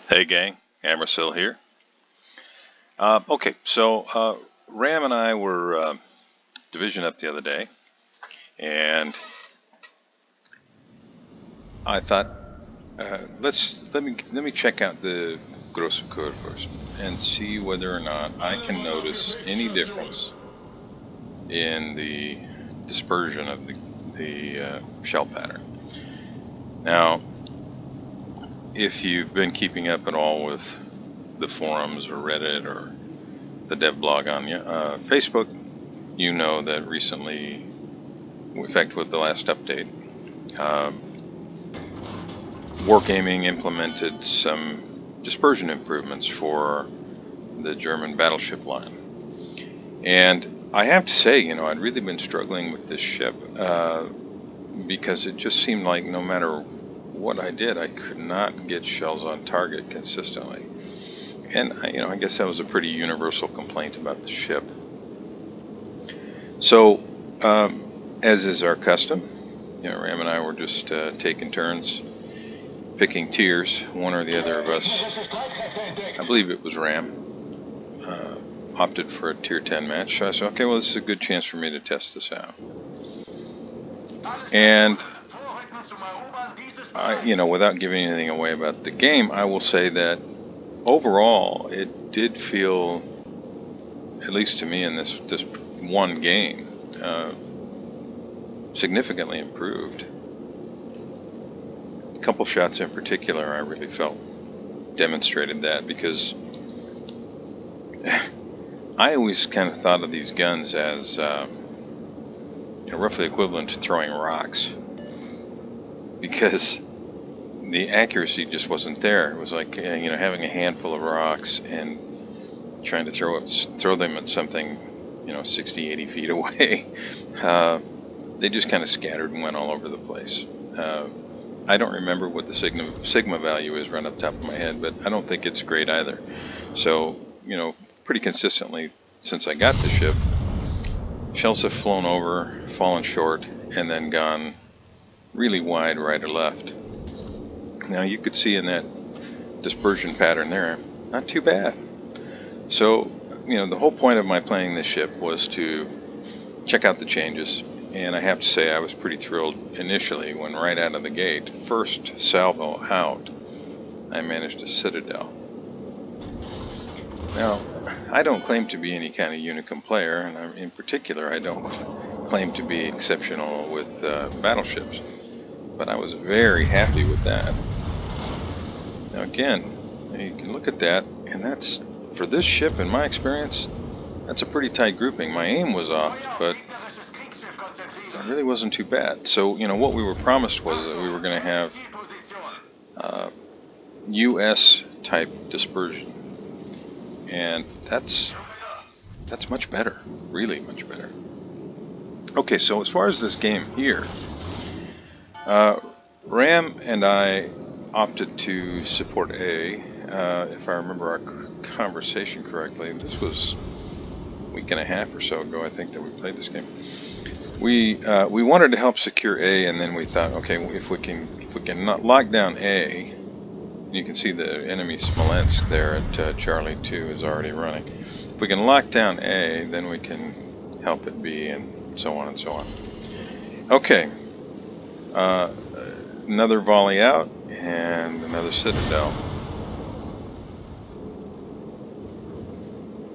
Hey gang, Amersil here. Okay, so Ram and I were division up the other day, and I thought let me check out the Grosse Kurfürst and see whether or not I can notice any difference in the dispersion of the shell pattern. Now, if you've been keeping up at all with the forums or Reddit or the dev blog on Facebook, you know that recently, in fact with the last update, Wargaming implemented some dispersion improvements for the German battleship line. And I have to say, I'd really been struggling with this ship because it just seemed like no matter what I did, I could not get shells on target consistently. And I guess that was a pretty universal complaint about the ship. So, as is our custom, Ram and I were just taking turns picking tiers, one or the other of us. I believe it was Ram. Opted for a tier 10 match. So I said, okay, well, this is a good chance for me to test this out. And without giving anything away about the game, I will say that overall, it did feel, at least to me in this one game, significantly improved. A couple shots in particular I really felt demonstrated that, because I always kind of thought of these guns as roughly equivalent to throwing rocks, because the accuracy just wasn't there. It was like having a handful of rocks and trying to throw them at something 60, 80 feet away. They just kind of scattered and went all over the place. I don't remember what the sigma value is right off the top of my head, but I don't think it's great either. So, pretty consistently since I got the ship, shells have flown over, fallen short, and then gone really wide right or left. Now you could see in that dispersion pattern there, not too bad. So, the whole point of my playing this ship was to check out the changes. And I have to say I was pretty thrilled initially when right out of the gate, first salvo out, I managed a Citadel. Now, I don't claim to be any kind of Unicum player, and in particular I don't claim to be exceptional with battleships, but I was very happy with that. Now again, you can look at that, and that's, for this ship in my experience, that's a pretty tight grouping. My aim was off, but it really wasn't too bad. So, what we were promised was that we were going to have US type dispersion. And that's much better, really much better. Okay, so as far as this game here, Ram and I opted to support A. If I remember our conversation correctly, this was a week and a half or so ago, I think, that we played this game. We wanted to help secure A, and then we thought, okay, if we can not lock down A, you can see the enemy Smolensk there at Charlie 2 is already running. If we can lock down A, then we can help at B, and so on and so on. Okay, another volley out, and another Citadel.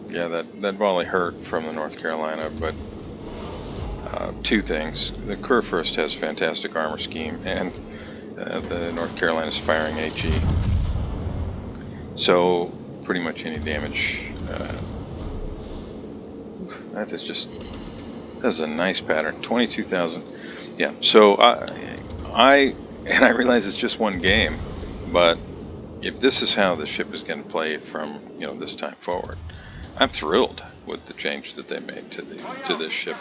Yeah, that volley hurt from the North Carolina, but two things. The Kurfürst has fantastic armor scheme, and the North Carolina's firing HE. So, pretty much any damage. That is a nice pattern. 22,000. Yeah, so I realize it's just one game, but if this is how the ship is going to play from this time forward, I'm thrilled with the change that they made to this ship.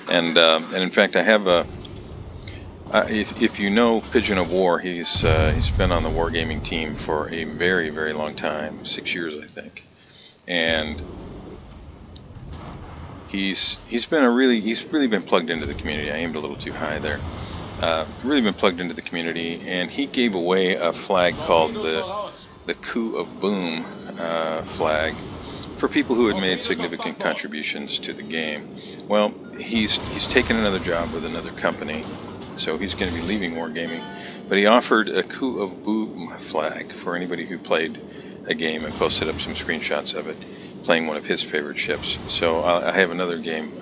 And in fact, I have a. If you know Pigeon of War, he's been on the Wargaming team for a very, very long time, 6 years I think, and he's really been plugged into the community. I aimed a little too high there. Really been plugged into the community, and he gave away a flag called the the Coup of Boom flag for people who had made significant contributions to the game. Well, he's taken another job with another company, so he's going to be leaving Wargaming. But he offered a Coup of Boom flag for anybody who played a game and posted up some screenshots of it, playing one of his favorite ships. So I have another game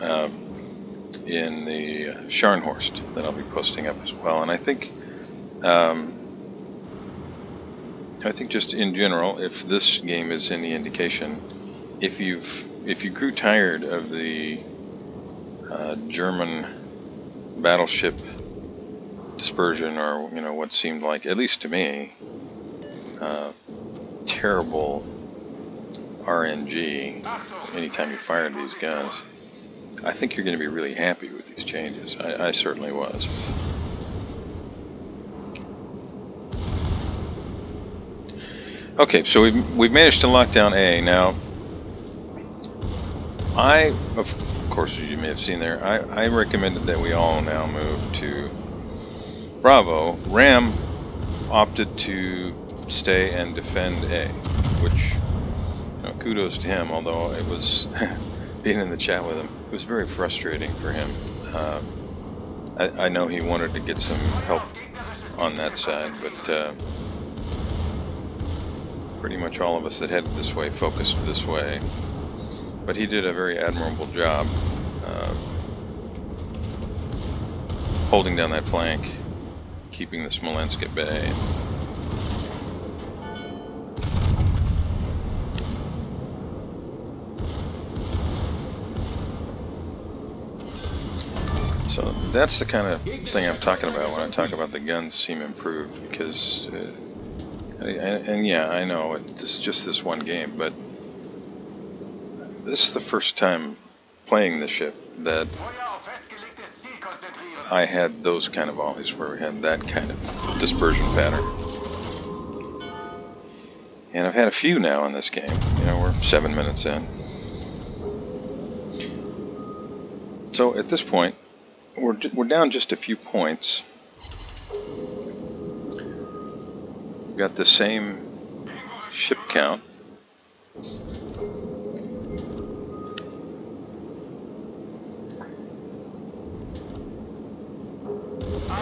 in the Scharnhorst that I'll be posting up as well. And I think just in general, if this game is any indication, if you grew tired of the German battleship dispersion, or what seemed like, at least to me, terrible RNG anytime you fired these guns, I think you're going to be really happy with these changes. I certainly was. Okay, so we've managed to lock down A. Now, of course, as you may have seen there, I recommended that we all now move to Bravo. Ram opted to stay and defend A, which, kudos to him, although it was, being in the chat with him, it was very frustrating for him. I know he wanted to get some help on that side, but pretty much all of us that headed this way focused this way. But he did a very admirable job holding down that flank, keeping the Smolensk at bay. So that's the kind of thing I'm talking about when I talk about the guns seem improved, because and yeah, I know this is just this one game, but this is the first time playing the ship that I had those kind of volleys where we had that kind of dispersion pattern. And I've had a few now in this game. We're 7 minutes in. So at this point, we're down just a few points. We've got the same ship count.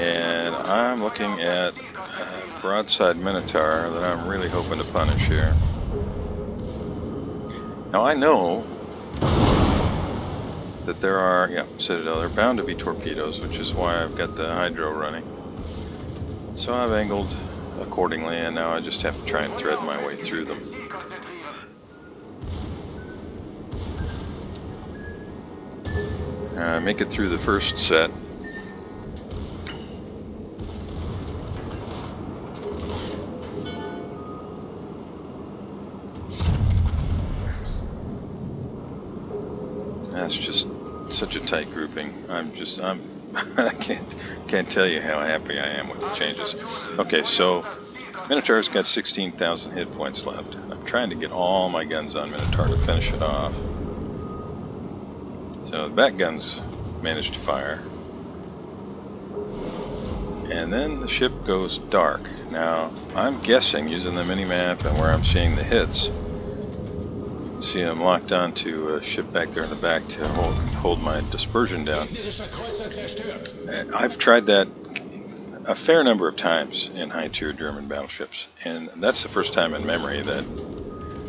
And I'm looking at a broadside Minotaur that I'm really hoping to punish here. Now I know that there are, Citadel, there are bound to be torpedoes, which is why I've got the hydro running. So I've angled accordingly, and now I just have to try and thread my way through them. Make it through the first set. That's just such a tight grouping. I can't tell you how happy I am with the changes. Okay, so Minotaur's got 16,000 hit points left. I'm trying to get all my guns on Minotaur to finish it off. So the back guns managed to fire. And then the ship goes dark. Now, I'm guessing, using the mini-map and where I'm seeing the hits, you can see I'm locked onto a ship back there in the back to hold my dispersion down. I've tried that a fair number of times in high-tier German battleships, and that's the first time in memory that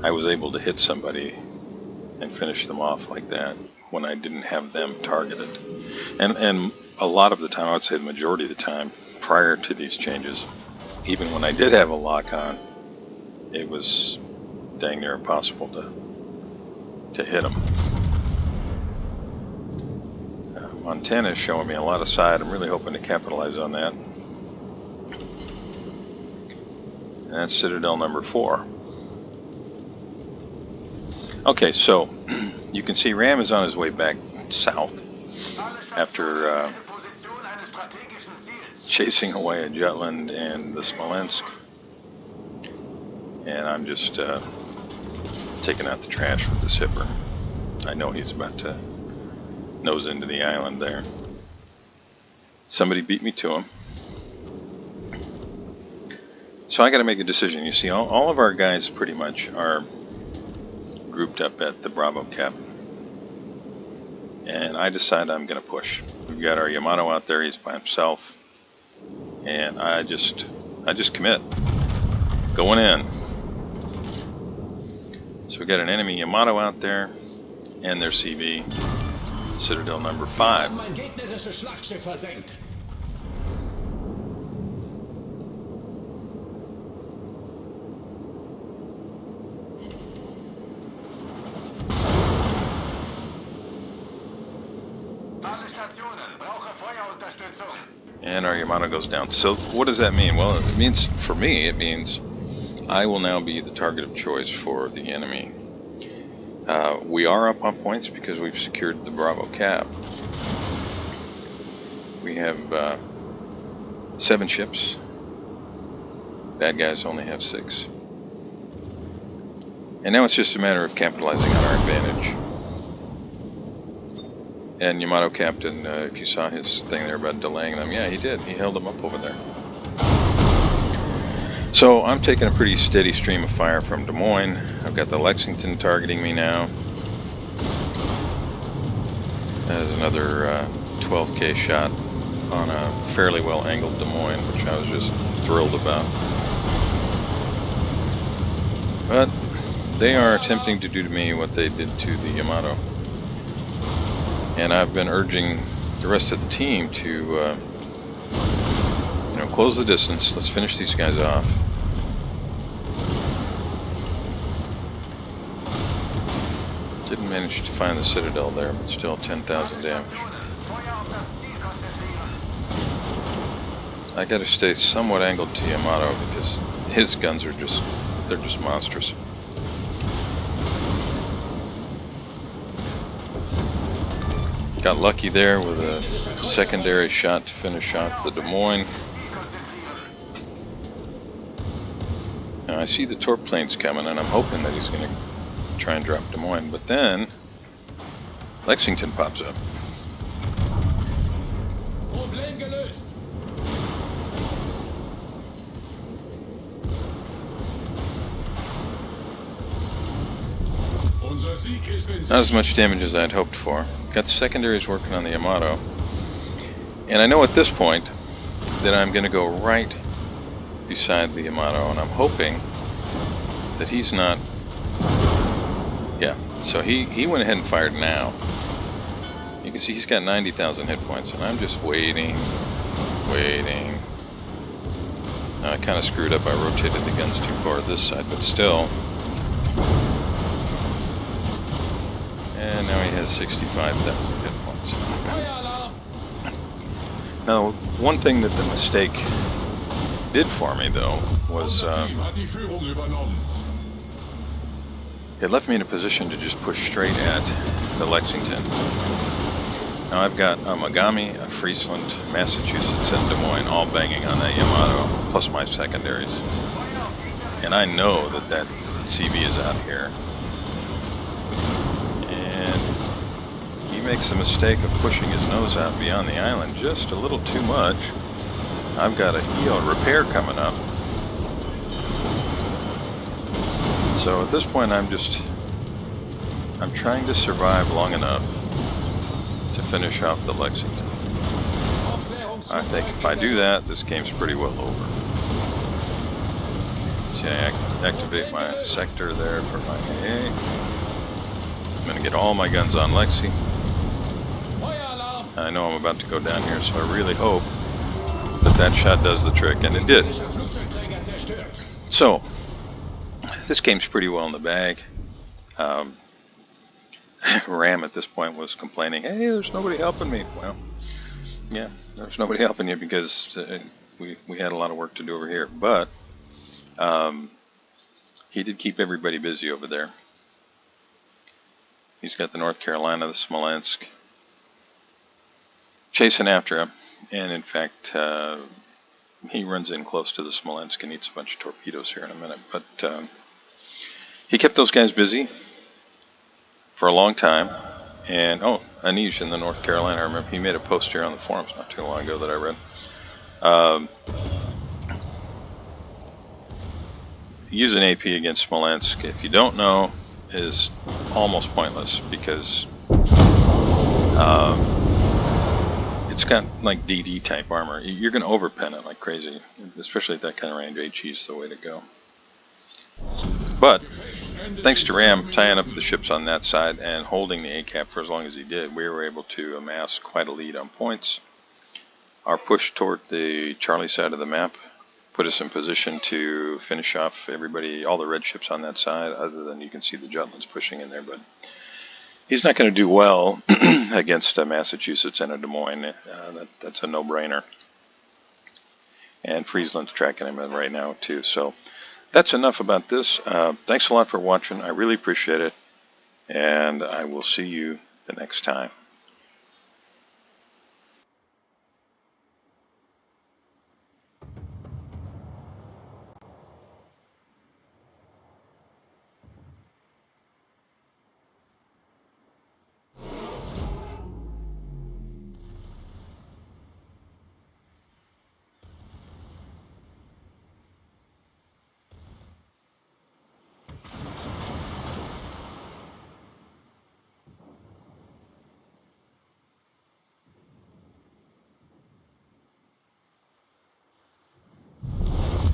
I was able to hit somebody and finish them off like that when I didn't have them targeted. And a lot of the time, I would say the majority of the time, prior to these changes, even when I did have a lock on, it was dang near impossible to hit them. Montana is showing me a lot of side. I'm really hoping to capitalize on that. And that's Citadel number 4. Okay, so you can see Ram is on his way back south after chasing away a Jutland and the Smolensk. And I'm just taking out the trash with this hipper. I know he's about to nose into the island there. Somebody beat me to him. So I got to make a decision. You see, all of our guys pretty much are grouped up at the Bravo Cap. And I decide I'm going to push. We've got our Yamato out there, he's by himself. And I just commit. Going in. So we got an enemy Yamato out there, and their CV, Citadel number 5. And our Yamato goes down. So what does that mean? Well, it means, for me, it means I will now be the target of choice for the enemy. We are up on points because we've secured the Bravo Cap. We have 7 ships. Bad guys only have 6. And now it's just a matter of capitalizing on our advantage. And Yamato Captain, if you saw his thing there about delaying them, yeah, he did. He held them up over there. So I'm taking a pretty steady stream of fire from Des Moines. I've got the Lexington targeting me now. There's another 12K shot on a fairly well angled Des Moines, which I was just thrilled about. But they are attempting to do to me what they did to the Yamato. And I've been urging the rest of the team to, close the distance. Let's finish these guys off. Didn't manage to find the Citadel there, but still 10,000 damage. I gotta stay somewhat angled to Yamato because his guns are they're just monstrous. Got lucky there with a secondary shot to finish off the Des Moines. Now I see the torp planes coming, and I'm hoping that he's going to try and drop Des Moines. But then Lexington pops up. Not as much damage as I'd hoped for. Got the secondaries working on the Yamato. And I know at this point that I'm going to go right beside the Yamato, and I'm hoping that he's not... Yeah, so he went ahead and fired now. You can see he's got 90,000 hit points, and I'm just waiting. I kind of screwed up. I rotated the guns too far this side, but still... And now he has 65,000 hit points. Now, one thing that the mistake did for me, though, was it left me in a position to just push straight at the Lexington. Now I've got a Megami, a Friesland, Massachusetts, and Des Moines all banging on that Yamato, plus my secondaries. And I know that CV is out here. He makes the mistake of pushing his nose out beyond the island just a little too much. I've got a HEO repair coming up. So at this point I'm trying to survive long enough to finish off the Lexington. I think if I do that, this game's pretty well over. See, I activate my sector there for my AA. I'm going to get all my guns on Lexi. I know I'm about to go down here, so I really hope that shot does the trick, and it did. So, this game's pretty well in the bag. Ram at this point was complaining, hey, there's nobody helping me. Well, yeah, there's nobody helping you because we had a lot of work to do over here. But he did keep everybody busy over there. He's got the North Carolina, the Smolensk, chasing after him. And in fact, he runs in close to the Smolensk and eats a bunch of torpedoes here in a minute. But he kept those guys busy for a long time. And, oh, Anish in the North Carolina, I remember he made a post here on the forums not too long ago that I read. using AP against Smolensk, if you don't know, is almost pointless because it's got like DD type armor. You're going to overpen it like crazy, especially at that kind of range. HE is the way to go. But thanks to Ram tying up the ships on that side and holding the ACAP for as long as he did, we were able to amass quite a lead on points. Our push toward the Charlie side of the map put us in position to finish off everybody, all the red ships on that side, other than you can see the Jutlands pushing in there, but he's not going to do well against Massachusetts and a Des Moines. That's a no-brainer. And Friesland's tracking him in right now, too. So that's enough about this. Thanks a lot for watching. I really appreciate it. And I will see you the next time.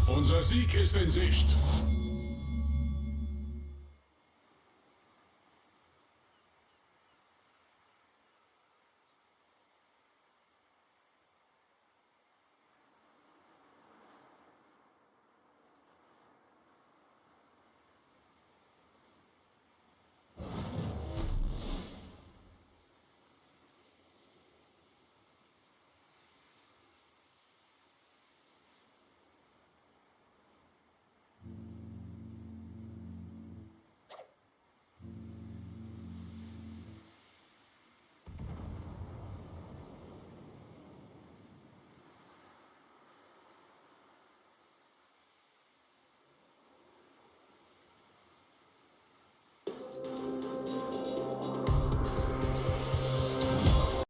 Unser Sieg ist in Sicht.